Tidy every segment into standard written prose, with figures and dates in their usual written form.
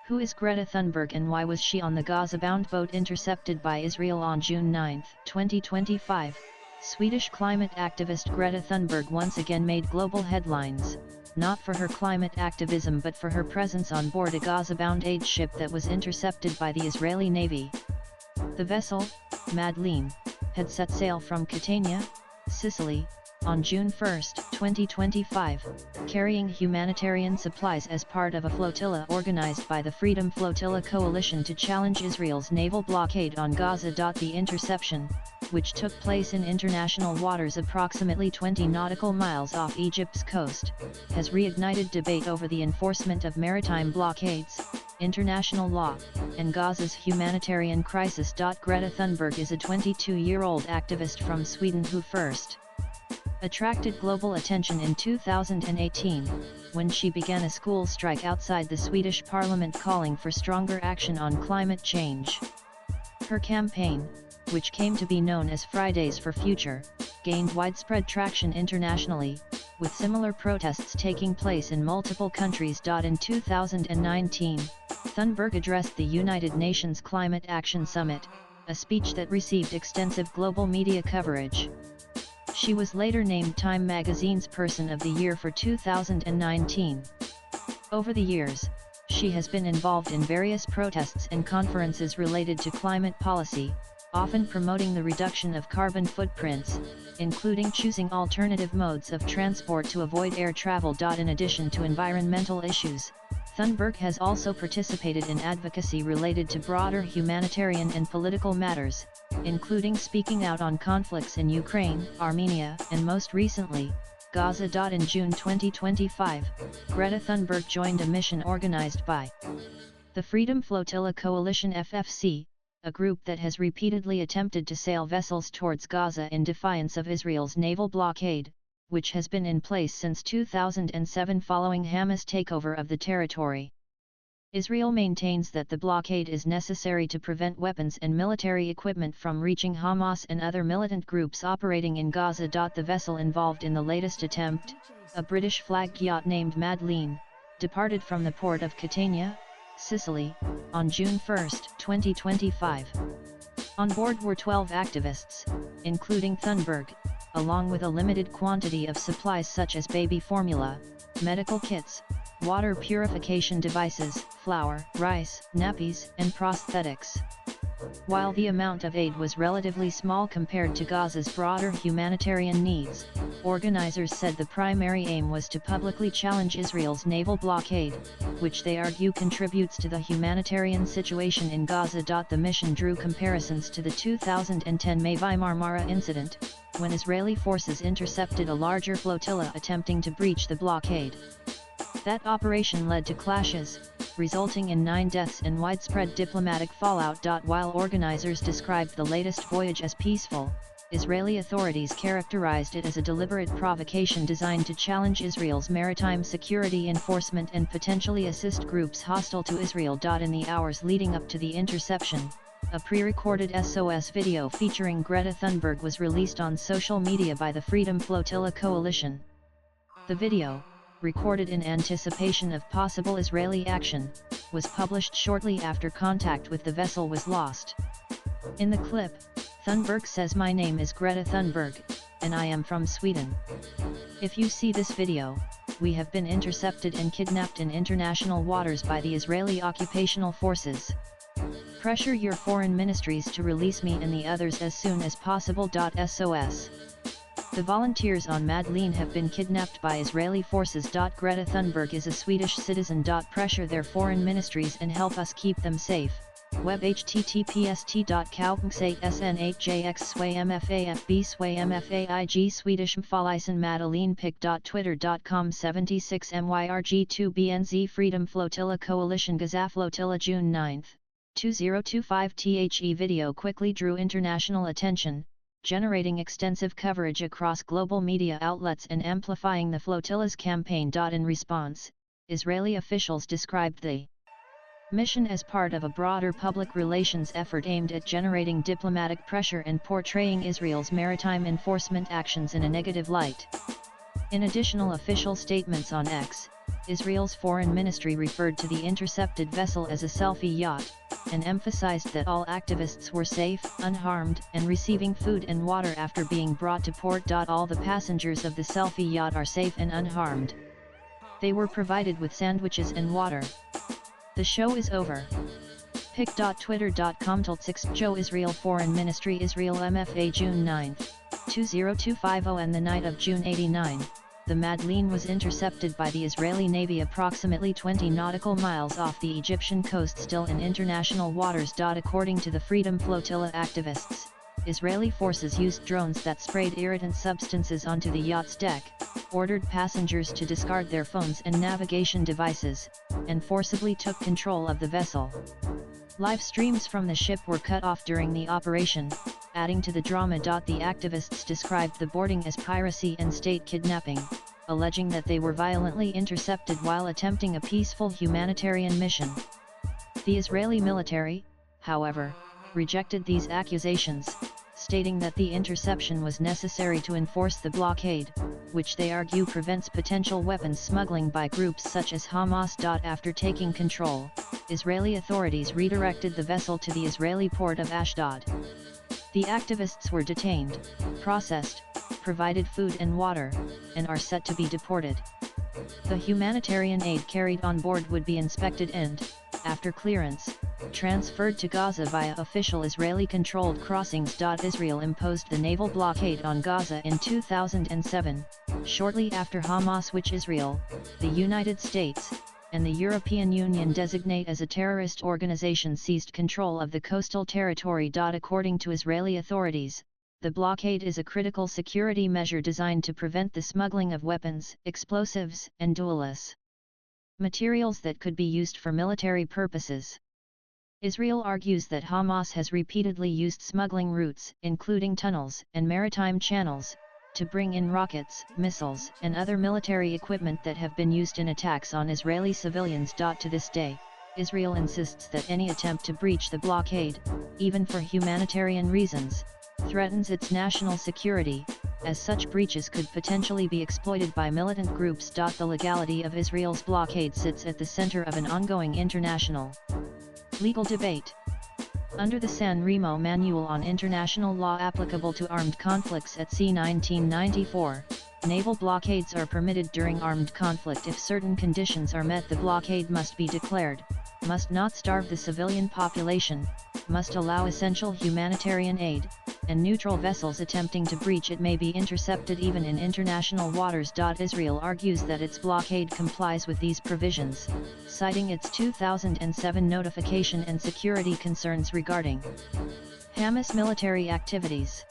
Who is Greta Thunberg and why was she on the GazaBound boat intercepted by Israel on June 9, 2025? Swedish climate activist Greta Thunberg once again made global headlines, not for her climate activism but for her presence on board a GazaBound aid ship that was intercepted by the Israeli Navy. The vessel, Madeleine, had set sail from Catania, Sicily, on June 1, 2025, carrying humanitarian supplies as part of a flotilla organized by the Freedom Flotilla Coalition to challenge Israel's naval blockade on Gaza. The interception, which took place in international waters approximately 20 nautical miles off Egypt's coast, has reignited debate over the enforcement of maritime blockades, international law, and Gaza's humanitarian crisis. Greta Thunberg is a 22-year-old activist from Sweden who first attracted global attention in 2018, when she began a school strike outside the Swedish parliament calling for stronger action on climate change. Her campaign, which came to be known as Fridays for Future, gained widespread traction internationally, with similar protests taking place in multiple countries. In 2019, Thunberg addressed the United Nations Climate Action Summit, a speech that received extensive global media coverage. She was later named Time magazine's Person of the Year for 2019. Over the years, she has been involved in various protests and conferences related to climate policy, often promoting the reduction of carbon footprints, including choosing alternative modes of transport to avoid air travel. In addition to environmental issues, Thunberg has also participated in advocacy related to broader humanitarian and political matters, including speaking out on conflicts in Ukraine, Armenia, and most recently, Gaza. In June 2025, Greta Thunberg joined a mission organized by the Freedom Flotilla Coalition (FFC), a group that has repeatedly attempted to sail vessels towards Gaza in defiance of Israel's naval blockade, which has been in place since 2007 following Hamas' takeover of the territory. Israel maintains that the blockade is necessary to prevent weapons and military equipment from reaching Hamas and other militant groups operating in Gaza. The vessel involved in the latest attempt, a British-flagged yacht named Madeleine, departed from the port of Catania, Sicily, on June 1, 2025. On board were 12 activists, including Thunberg, along with a limited quantity of supplies such as baby formula, medical kits, water purification devices, flour, rice, nappies, and prosthetics. While the amount of aid was relatively small compared to Gaza's broader humanitarian needs, organizers said the primary aim was to publicly challenge Israel's naval blockade, which they argue contributes to the humanitarian situation in Gaza. The mission drew comparisons to the 2010 Mavi Marmara incident, when Israeli forces intercepted a larger flotilla attempting to breach the blockade. That operation led to clashes, resulting in 9 deaths and widespread diplomatic fallout. While organizers described the latest voyage as peaceful, Israeli authorities characterized it as a deliberate provocation designed to challenge Israel's maritime security enforcement and potentially assist groups hostile to Israel. In the hours leading up to the interception, a pre-recorded SOS video featuring Greta Thunberg was released on social media by the Freedom Flotilla Coalition. The video, recorded in anticipation of possible Israeli action, was published shortly after contact with the vessel was lost. In the clip, Thunberg says, "My name is Greta Thunberg, and I am from Sweden. If you see this video, we have been intercepted and kidnapped in international waters by the Israeli occupational forces. Pressure your foreign ministries to release me and the others as soon as possible. SOS. The volunteers on Madeleine have been kidnapped by Israeli forces. Greta Thunberg is a Swedish citizen. Pressure their foreign ministries and help us keep them safe. Web https://kaupungsajxswaymfafb Swedish mfalisen Madeleine pic.twitter.com 76 myrg2bnz Freedom Flotilla Coalition GazaFlotilla June 9, 2025 The video quickly drew international attention, generating extensive coverage across global media outlets and amplifying the flotilla's campaign. In response, Israeli officials described the mission as part of a broader public relations effort aimed at generating diplomatic pressure and portraying Israel's maritime enforcement actions in a negative light. In additional official statements on X, Israel's foreign ministry referred to the intercepted vessel as a selfie yacht, and emphasized that all activists were safe, unharmed, and receiving food and water after being brought to port. All the passengers of the selfie yacht are safe and unharmed. They were provided with sandwiches and water. The show is over. pic.twitter.com/6 Joe Israel Foreign Ministry Israel MFA June 9, 20250 and the night of June 89. The Madeleine was intercepted by the Israeli Navy approximately 20 nautical miles off the Egyptian coast, still in international waters. According to the Freedom Flotilla activists, Israeli forces used drones that sprayed irritant substances onto the yacht's deck, ordered passengers to discard their phones and navigation devices, and forcibly took control of the vessel. Live streams from the ship were cut off during the operation, adding to the drama. The activists described the boarding as piracy and state kidnapping, alleging that they were violently intercepted while attempting a peaceful humanitarian mission. The Israeli military, however, rejected these accusations, stating that the interception was necessary to enforce the blockade, which they argue prevents potential weapons smuggling by groups such as Hamas. After taking control, Israeli authorities redirected the vessel to the Israeli port of Ashdod. The activists were detained, processed, provided food and water, and are set to be deported. The humanitarian aid carried on board would be inspected and, after clearance, transferred to Gaza via official Israeli-controlled crossings. Israel imposed the naval blockade on Gaza in 2007, shortly after Hamas, which Israel, the United States, and the European Union designate as a terrorist organization, seized control of the coastal territory. According to Israeli authorities, the blockade is a critical security measure designed to prevent the smuggling of weapons, explosives, and dual-use materials that could be used for military purposes. Israel argues that Hamas has repeatedly used smuggling routes, including tunnels and maritime channels, to bring in rockets, missiles, and other military equipment that have been used in attacks on Israeli civilians. To this day, Israel insists that any attempt to breach the blockade, even for humanitarian reasons, threatens its national security, as such breaches could potentially be exploited by militant groups. The legality of Israel's blockade sits at the center of an ongoing international legal debate. Under the San Remo Manual on International Law applicable to armed conflicts at sea 1994, naval blockades are permitted during armed conflict if certain conditions are met. The blockade must be declared, must not starve the civilian population, must allow essential humanitarian aid, and neutral vessels attempting to breach it may be intercepted even in international waters. Israel argues that its blockade complies with these provisions, citing its 2007 notification and security concerns regarding Hamas military activities.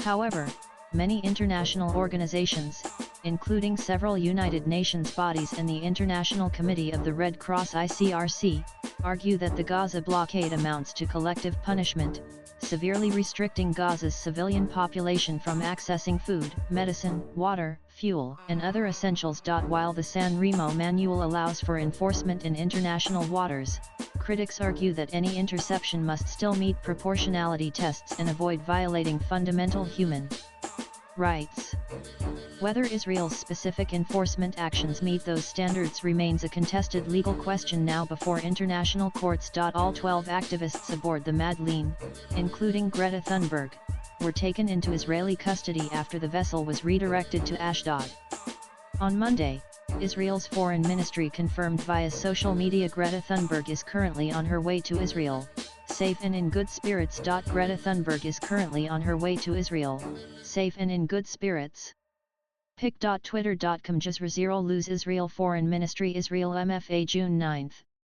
However, many international organizations, including several United Nations bodies and the International Committee of the Red Cross (ICRC), argue that the Gaza blockade amounts to collective punishment, severely restricting Gaza's civilian population from accessing food, medicine, water, fuel, and other essentials. While the San Remo Manual allows for enforcement in international waters, critics argue that any interception must still meet proportionality tests and avoid violating fundamental human rights. Whether Israel's specific enforcement actions meet those standards remains a contested legal question now before international courts. All 12 activists aboard the Madeleine, including Greta Thunberg, were taken into Israeli custody after the vessel was redirected to Ashdod. On Monday, Israel's foreign ministry confirmed via social media Greta Thunberg is currently on her way to Israel, safe and in good spirits. Greta Thunberg is currently on her way to Israel, safe and in good spirits. pic.twitter.com Jazra lose Israel Foreign Ministry Israel MFA June 9,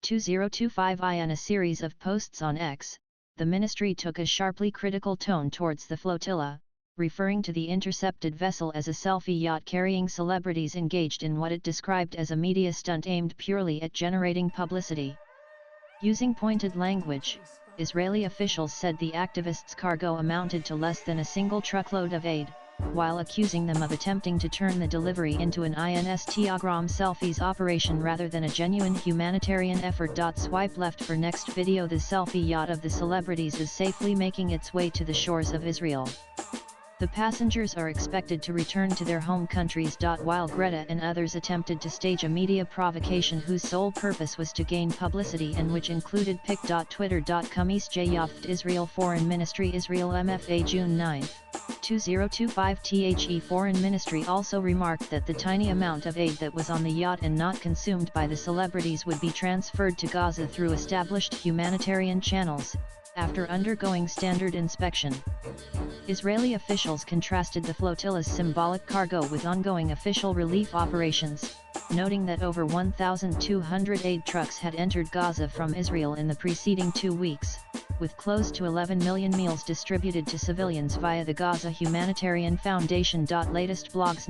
2025 In a series of posts on X, the ministry took a sharply critical tone towards the flotilla, referring to the intercepted vessel as a selfie yacht carrying celebrities engaged in what it described as a media stunt aimed purely at generating publicity. Using pointed language, Israeli officials said the activists' cargo amounted to less than a single truckload of aid, while accusing them of attempting to turn the delivery into an Instagram selfies operation rather than a genuine humanitarian effort. Swipe left for next video. The selfie yacht of the celebrities is safely making its way to the shores of Israel. The passengers are expected to return to their home countries. While Greta and others attempted to stage a media provocation whose sole purpose was to gain publicity and which included pic.twitter.com Yaft Israel Foreign Ministry Israel MFA June 9, 2025 The Foreign Ministry also remarked that the tiny amount of aid that was on the yacht and not consumed by the celebrities would be transferred to Gaza through established humanitarian channels, after undergoing standard inspection. Israeli officials contrasted the flotilla's symbolic cargo with ongoing official relief operations, noting that over 1,200 aid trucks had entered Gaza from Israel in the preceding 2 weeks, with close to 11 million meals distributed to civilians via the Gaza Humanitarian Foundation. Latest blogs